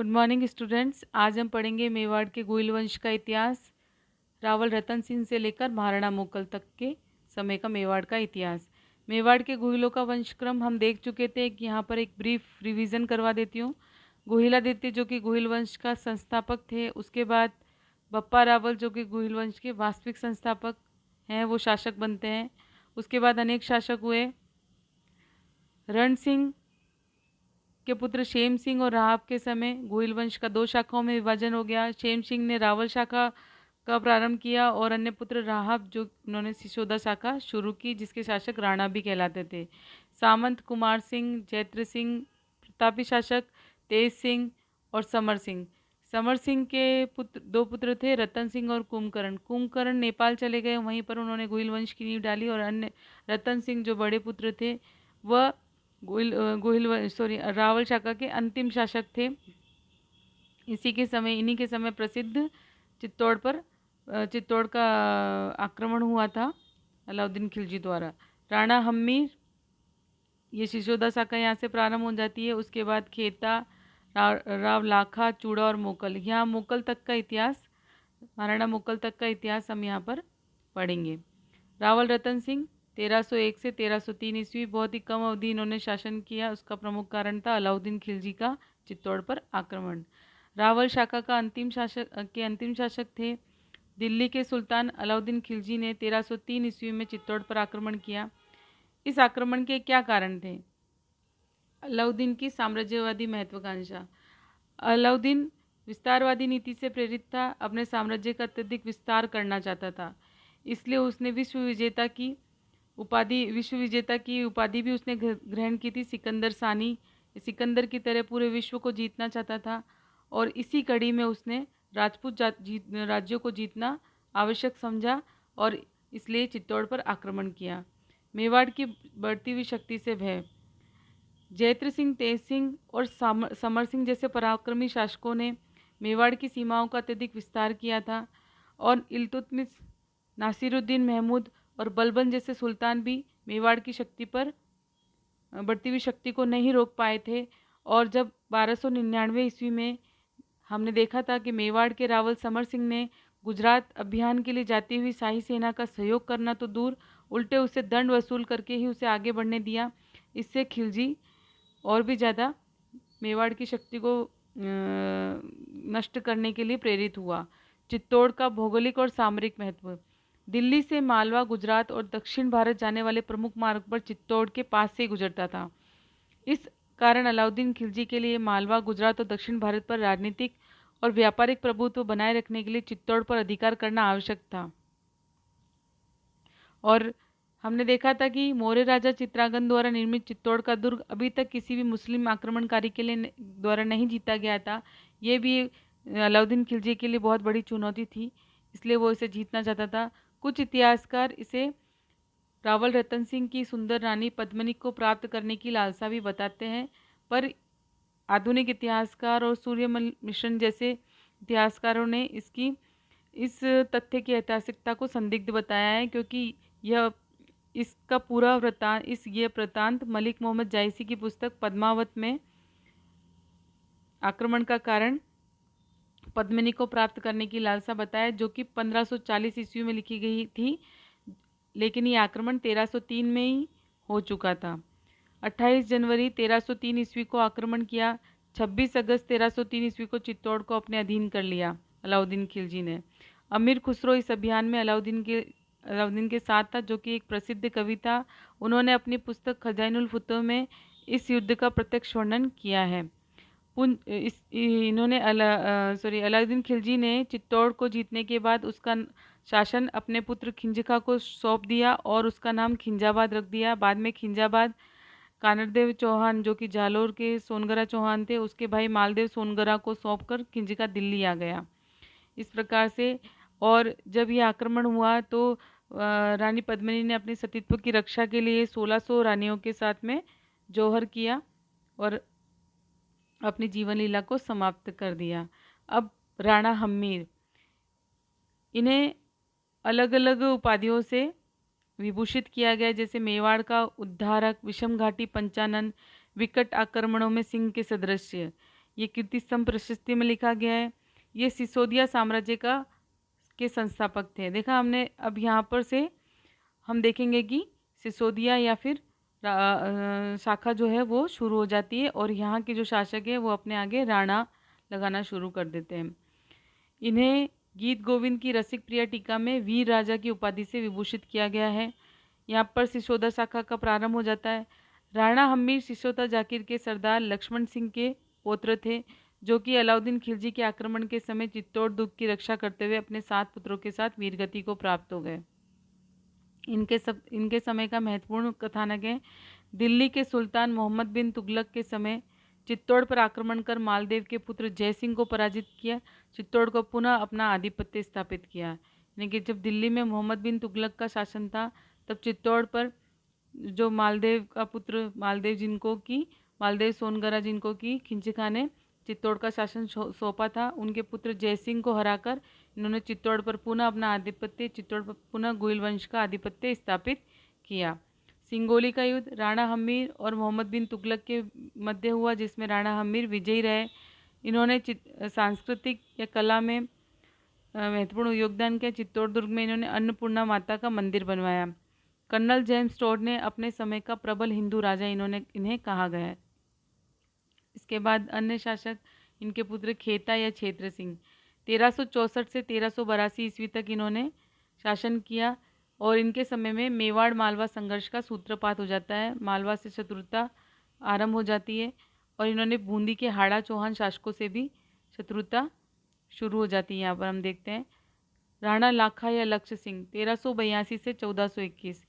Good morning students. आज हम पढ़ेंगे मेवाड़ के गोइल वंश का इतिहास। रावल रतन सिंह से लेकर महाराणा मुगल तक के समय का मेवाड़ का इतिहास। मेवाड़ के गोहिलों का वंशक्रम हम देख चुके थे कि यहाँ पर एक ब्रीफ रिवीजन करवा देती हूँ। गोहिलादित्य जो कि गोहिल वंश का संस्थापक थे, उसके बाद बप्पा रावल जो कि गोहिल वंश के वास्तविक संस्थापक हैं, वो शासक बनते हैं। उसके बाद अनेक शासक हुए। रण सिंह के पुत्र शेम सिंह और राहब के समय गोहिल वंश का दो शाखाओं में विभाजन हो गया। शेम सिंह ने रावल शाखा का प्रारंभ किया और अन्य पुत्र राहब जो उन्होंने सिसोदा शाखा शुरू की, जिसके शासक राणा भी कहलाते थे। सामंत कुमार सिंह, जैत्र सिंह प्रतापी शासक, तेज सिंह और समर सिंह। समर सिंह के दो पुत्र थे, रतन सिंह और कुंभकर्ण। कुंभकर्ण नेपाल चले गए, वहीं पर उन्होंने गोहिल वंश की नींव डाली। और अन्य रतन सिंह जो बड़े पुत्र थे वह रावल शाखा के अंतिम शासक थे। इन्हीं के समय प्रसिद्ध चित्तौड़ का आक्रमण हुआ था अलाउद्दीन खिलजी द्वारा। राणा हम्मीर, ये सिसोदा शाखा यहाँ से प्रारंभ हो जाती है। उसके बाद खेता, राव लाखा, चूड़ा और मोकल। यहाँ मोकल तक का इतिहास, महाराणा मुगल तक का इतिहास हम यहाँ पर पढ़ेंगे। रावल रतन सिंह 1301 से 1303 ईस्वी, बहुत ही कम अवधि इन्होंने शासन किया। उसका प्रमुख कारण था अलाउद्दीन खिलजी का चित्तौड़ पर आक्रमण। रावल शाखा का अंतिम शासक थे दिल्ली के सुल्तान अलाउद्दीन खिलजी ने 1303 ईस्वी में चित्तौड़ पर आक्रमण किया। इस आक्रमण के क्या कारण थे? अलाउद्दीन की साम्राज्यवादी महत्वाकांक्षा। अलाउद्दीन विस्तारवादी नीति से प्रेरित था, अपने साम्राज्य का अत्यधिक विस्तार करना चाहता था। इसलिए उसने विश्व विजेता की उपाधि भी उसने ग्रहण की थी। सिकंदर की तरह पूरे विश्व को जीतना चाहता था और इसी कड़ी में उसने राजपूत राज्यों को जीतना आवश्यक समझा और इसलिए चित्तौड़ पर आक्रमण किया। मेवाड़ की बढ़ती हुई शक्ति से भय। जैत्र सिंह, तेज सिंह और समर सिंह जैसे पराक्रमी शासकों ने मेवाड़ की सीमाओं का अत्यधिक विस्तार किया था और इल्तुतमिश, नासिरुद्दीन महमूद और बलबन जैसे सुल्तान भी मेवाड़ की बढ़ती हुई शक्ति को नहीं रोक पाए थे। और जब 1299 ईस्वी में हमने देखा था कि मेवाड़ के रावल समर सिंह ने गुजरात अभियान के लिए जाती हुई शाही सेना का सहयोग करना तो दूर, उल्टे उससे दंड वसूल करके ही उसे आगे बढ़ने दिया। इससे खिलजी और भी ज़्यादा मेवाड़ की शक्ति को नष्ट करने के लिए प्रेरित हुआ। चित्तौड़ का भौगोलिक और सामरिक महत्व। दिल्ली से मालवा, गुजरात और दक्षिण भारत जाने वाले प्रमुख मार्ग पर चित्तौड़ के पास से गुजरता था। इस कारण अलाउद्दीन खिलजी के लिए मालवा, गुजरात और दक्षिण भारत पर राजनीतिक और व्यापारिक प्रभुत्व बनाए रखने के लिए चित्तौड़ पर अधिकार करना आवश्यक था। और हमने देखा था कि मौर्य राजा चित्रांगन द्वारा निर्मित चित्तौड़ का दुर्ग अभी तक किसी भी मुस्लिम आक्रमणकारी के लिए द्वारा नहीं जीता गया था। ये भी अलाउद्दीन खिलजी के लिए बहुत बड़ी चुनौती थी, इसलिए वो इसे जीतना चाहता था। कुछ इतिहासकार इसे रावल रतन सिंह की सुंदर रानी पद्मिनी को प्राप्त करने की लालसा भी बताते हैं, पर आधुनिक इतिहासकार और सूर्यमल मिश्रण जैसे इतिहासकारों ने इस तथ्य की ऐतिहासिकता को संदिग्ध बताया है, क्योंकि ये वृत्तांत मलिक मोहम्मद जायसी की पुस्तक पद्मावत में आक्रमण का कारण पद्मिनी को प्राप्त करने की लालसा बताया, जो कि 1540 ईस्वी में लिखी गई थी, लेकिन ये आक्रमण 1303 में ही हो चुका था। 28 जनवरी 1303 ईस्वी को आक्रमण किया। 26 अगस्त 1303 ईस्वी को चित्तौड़ को अपने अधीन कर लिया अलाउद्दीन खिलजी ने। अमीर खुसरो इस अभियान में अलाउद्दीन के साथ था, जो कि एक प्रसिद्ध कवि था। उन्होंने अपनी पुस्तक खजाइनुल फुतूह में इस युद्ध का प्रत्यक्ष वर्णन किया है। अलाउद्दीन खिलजी ने चित्तौड़ को जीतने के बाद उसका शासन अपने पुत्र खिंजखा को सौंप दिया और उसका नाम खिंजाबाद रख दिया। बाद में खिंजाबाद कानरदेव चौहान, जो कि जालोर के सोनगरा चौहान थे, उसके भाई मालदेव सोनगरा को सौंपकर खिंजखा दिल्ली आ गया। इस प्रकार से, और जब यह आक्रमण हुआ तो रानी पद्मिनी ने अपने सतीत्व की रक्षा के लिए 1600 रानियों के साथ में जौहर किया और अपनी जीवन लीला को समाप्त कर दिया। अब राणा हम्मीर, इन्हें अलग अलग उपाधियों से विभूषित किया गया, जैसे मेवाड़ का उद्धारक, विषम घाटी पंचानन, विकट आक्रमणों में सिंह के सदृश्य। ये कीर्ति स्तंभ प्रशस्ति में लिखा गया है। ये सिसोदिया साम्राज्य के संस्थापक थे। देखा हमने। अब यहाँ पर से हम देखेंगे कि सिसोदिया या फिर शाखा जो है वो शुरू हो जाती है और यहाँ के जो शासक है वो अपने आगे राणा लगाना शुरू कर देते हैं। इन्हें गीत गोविंद की रसिक प्रिया टीका में वीर राजा की उपाधि से विभूषित किया गया है। यहाँ पर सिसोदा शाखा का प्रारंभ हो जाता है। राणा हमीर सिसोदा जाकिर के सरदार लक्ष्मण सिंह के पौत्र थे, जो कि अलाउद्दीन खिलजी के आक्रमण के समय चित्तौड़ दुर्ग की रक्षा करते हुए अपने 7 पुत्रों के साथ वीरगति को प्राप्त हो गए। इनके समय का महत्वपूर्ण कथानक है। दिल्ली के सुल्तान मोहम्मद बिन तुगलक के समय चित्तौड़ पर आक्रमण कर मालदेव के पुत्र जयसिंह को पराजित किया, चित्तौड़ को पुनः अपना आधिपत्य स्थापित किया। यानी कि जब दिल्ली में मोहम्मद बिन तुगलक का शासन था, तब चित्तौड़ पर जो मालदेव का पुत्र मालदेव सोनगरा जिनको की खिंची खां ने चित्तौड़ का शासन सौंपा था, उनके पुत्र जयसिंह को हराकर इन्होंने चित्तौड़ पर पुनः अपना आधिपत्य, चित्तौड़ पर पुनः गोइल वंश का आधिपत्य स्थापित किया। सिंगोली का युद्ध राणा हमीर और मोहम्मद बिन तुगलक के मध्य हुआ, जिसमें राणा हमीर विजयी रहे। इन्होंने सांस्कृतिक या कला में महत्वपूर्ण योगदान किया। चित्तौड़ दुर्ग में इन्होंने अन्नपूर्णा माता का मंदिर बनवाया। कर्नल जेम्स टोड ने अपने समय का प्रबल हिंदू राजा इन्हें कहा गया है। इसके बाद अन्य शासक इनके पुत्र खेता या क्षेत्र सिंह 1364 से 1382 ईस्वी तक इन्होंने शासन किया और इनके समय में मेवाड़ मालवा संघर्ष का सूत्रपात हो जाता है। मालवा से शत्रुता आरंभ हो जाती है और इन्होंने बूंदी के हाड़ा चौहान शासकों से भी शत्रुता शुरू हो जाती है। यहाँ पर हम देखते हैं राणा लाखा या लक्ष्य सिंह 1382 से 1421।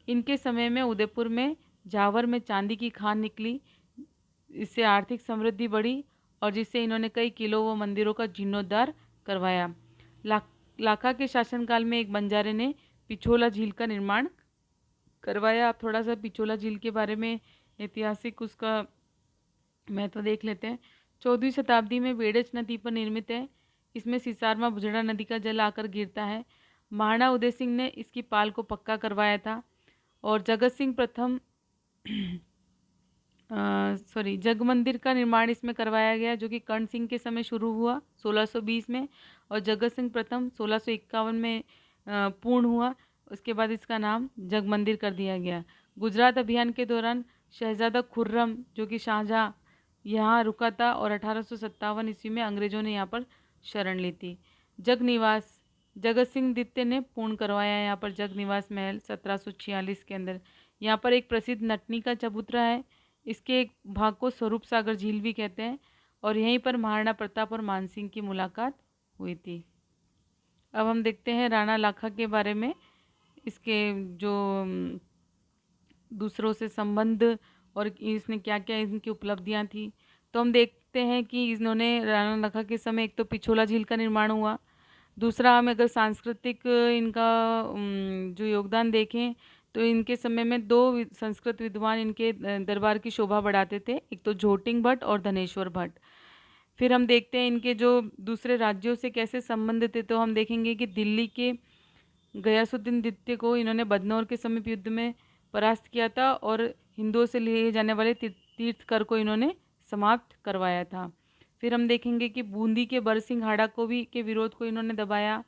इनके समय में उदयपुर में जावर में चांदी की खान निकली, इससे आर्थिक समृद्धि बढ़ी और जिससे इन्होंने कई किलों व मंदिरों का जीर्णोद्धार करवाया। लाखा के शासनकाल में एक बंजारे ने पिछोला झील का निर्माण करवाया। आप थोड़ा सा पिछोला झील के बारे में ऐतिहासिक उसका महत्व देख लेते हैं। 14वीं शताब्दी में बेड़च नदी पर निर्मित है। इसमें सिसारमा बुजड़ा नदी का जल आकर गिरता है। महाराणा उदय सिंह ने इसकी पाल को पक्का करवाया था और जग मंदिर का निर्माण इसमें करवाया गया, जो कि कर्ण सिंह के समय शुरू हुआ 1620 में और जगत सिंह प्रथम 1651 में पूर्ण हुआ। उसके बाद इसका नाम जग मंदिर कर दिया गया। गुजरात अभियान के दौरान शहजादा खुर्रम जो कि शाहजहां यहाँ रुका था और 1857 ईस्वी में अंग्रेजों ने यहाँ पर शरण ली थी। जग निवास जगत सिंह द्वितीय ने पूर्ण करवाया यहाँ पर जग निवास महल 1746 के अंदर। यहाँ पर एक प्रसिद्ध नटनी का चबूतरा है। इसके एक भाग को स्वरूप सागर झील भी कहते हैं और यहीं पर महाराणा प्रताप और मानसिंह की मुलाकात हुई थी। अब हम देखते हैं राणा लाखा के बारे में, इसके जो दूसरों से संबंध और इसने क्या क्या इनकी उपलब्धियां थी। तो हम देखते हैं कि इन्होंने राणा लाखा के समय एक तो पिछोला झील का निर्माण हुआ। दूसरा हम अगर सांस्कृतिक इनका जो योगदान देखें तो इनके समय में 2 संस्कृत विद्वान इनके दरबार की शोभा बढ़ाते थे, एक तो झोटिंग भट्ट और धनेश्वर भट्ट। फिर हम देखते हैं इनके जो दूसरे राज्यों से कैसे संबंध थे, तो हम देखेंगे कि दिल्ली के गयासुद्दीन द्वितीय को इन्होंने बदनौर के समीप युद्ध में परास्त किया था और हिंदुओं से लिए जाने वाले तीर्थ कर को इन्होंने समाप्त करवाया था। फिर हम देखेंगे कि बूंदी के बरसिंह हाड़ा के विरोध को इन्होंने दबाया।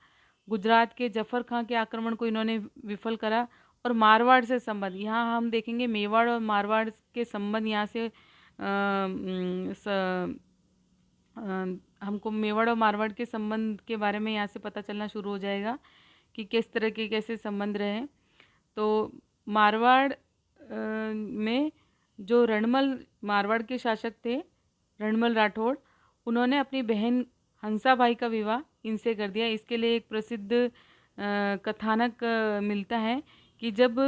गुजरात के जफर खां के आक्रमण को इन्होंने विफल करा और मारवाड़ से संबंध, यहाँ हम देखेंगे मेवाड़ और मारवाड़ के संबंध यहाँ से हमको मेवाड़ और मारवाड़ के संबंध के बारे में यहाँ से पता चलना शुरू हो जाएगा कि किस तरह के कैसे संबंध रहे। तो मारवाड़ में जो रणमल मारवाड़ के शासक थे रणमल राठौड़, उन्होंने अपनी बहन हंसाबाई का विवाह इनसे कर दिया। इसके लिए एक प्रसिद्ध कथानक मिलता है कि जब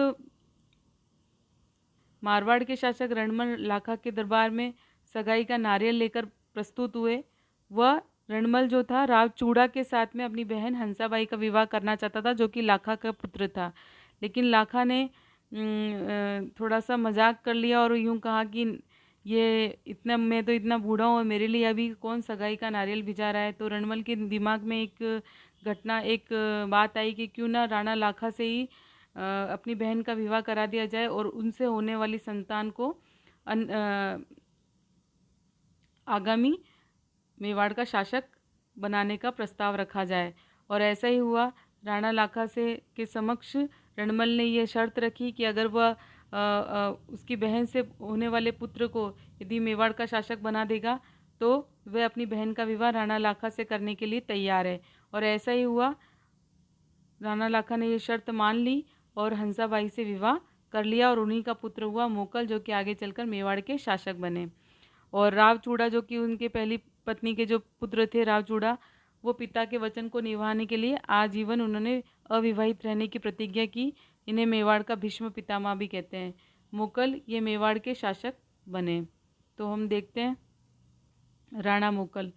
मारवाड़ के शासक रणमल लाखा के दरबार में सगाई का नारियल लेकर प्रस्तुत हुए, वह रणमल जो था राव चूड़ा के साथ में अपनी बहन हंसाबाई का विवाह करना चाहता था, जो कि लाखा का पुत्र था। लेकिन लाखा ने थोड़ा सा मजाक कर लिया और यूँ कहा कि मैं तो इतना बूढ़ा हूँ और मेरे लिए अभी कौन सगाई का नारियल भिजा रहा है। तो रणमल के दिमाग में एक बात आई कि क्यों ना राणा लाखा से ही अपनी बहन का विवाह करा दिया जाए और उनसे होने वाली संतान को आगामी मेवाड़ का शासक बनाने का प्रस्ताव रखा जाए। और ऐसा ही हुआ। राणा लाखा से के समक्ष रणमल ने यह शर्त रखी कि अगर वह उसकी बहन से होने वाले पुत्र को यदि मेवाड़ का शासक बना देगा तो वह अपनी बहन का विवाह राणा लाखा से करने के लिए तैयार है। और ऐसा ही हुआ। राणा लाखा ने यह शर्त मान ली और हंसाबाई से विवाह कर लिया और उन्हीं का पुत्र हुआ मोकल, जो कि आगे चलकर मेवाड़ के शासक बने। और रावचूड़ा, जो कि उनके पहली पत्नी के जो पुत्र थे रावचूड़ा, वो पिता के वचन को निभाने के लिए आजीवन उन्होंने अविवाहित रहने की प्रतिज्ञा की। इन्हें मेवाड़ का भीष्म पितामह भी कहते हैं। मोकल ये मेवाड़ के शासक बने। तो हम देखते हैं राणा मोकल।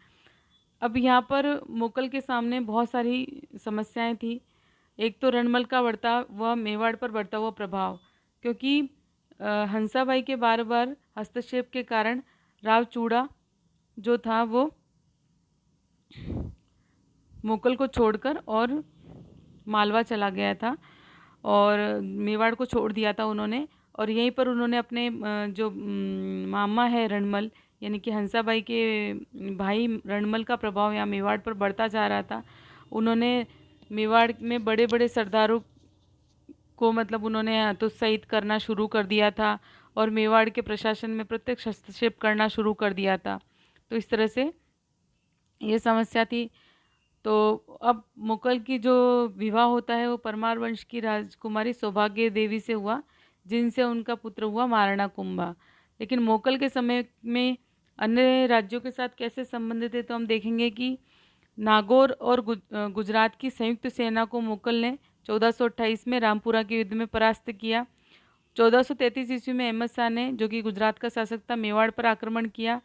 अब यहाँ पर मोकल के सामने बहुत सारी समस्याएं थी। एक तो रणमल का बढ़ता हुआ मेवाड़ पर बढ़ता हुआ प्रभाव, क्योंकि हंसाबाई के बार बार हस्तक्षेप के कारण रावचूड़ा जो था वो मोकल को छोड़कर और मालवा चला गया था और मेवाड़ को छोड़ दिया था उन्होंने। और यहीं पर उन्होंने अपने जो मामा है रणमल, यानी कि हंसाबाई के भाई रणमल का प्रभाव यहाँ मेवाड़ पर बढ़ता जा रहा था। उन्होंने मेवाड़ में बड़े बड़े सरदारों को मतलब उन्होंने हतोत्साहित करना शुरू कर दिया था और मेवाड़ के प्रशासन में प्रत्यक्ष हस्तक्षेप करना शुरू कर दिया था। तो इस तरह से ये समस्या थी। तो अब मुगल की जो विवाह होता है वो परमार वंश की राजकुमारी सौभाग्य देवी से हुआ, जिनसे उनका पुत्र हुआ महाराणा कुंभा। लेकिन मोगल के समय में अन्य राज्यों के साथ कैसे संबंधित है तो हम देखेंगे कि नागौर और गुजरात की संयुक्त सेना को मुगल ने 1428 में रामपुरा के युद्ध में परास्त किया। 1433 ईस्वी में अहमद शाह ने, जो कि गुजरात का शासक था, मेवाड़ पर आक्रमण किया।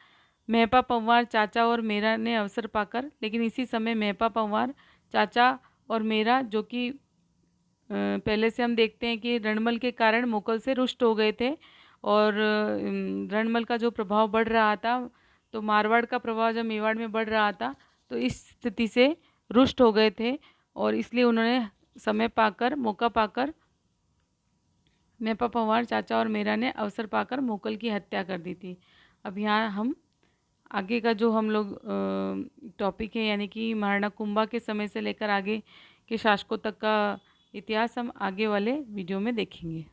मेहपा पंवार, चाचा और मेरा ने अवसर पाकर, लेकिन इसी समय मेहपा पंवार, चाचा और मेरा, जो कि पहले से हम देखते हैं कि रणमल के कारण मुगल से रुष्ट हो गए थे और रणमल का जो प्रभाव बढ़ रहा था, तो मारवाड़ का प्रभाव जब मेवाड़ में बढ़ रहा था तो इस स्थिति से रुष्ट हो गए थे और इसलिए उन्होंने समय पाकर, मौका पाकर, मेहपा पंवार, चाचा और मेरा ने अवसर पाकर मुगल की हत्या कर दी थी। अब यहाँ हम आगे का जो हम लोग टॉपिक है, यानी कि महाराणा कुंभा के समय से लेकर आगे के शासकों तक का इतिहास हम आगे वाले वीडियो में देखेंगे।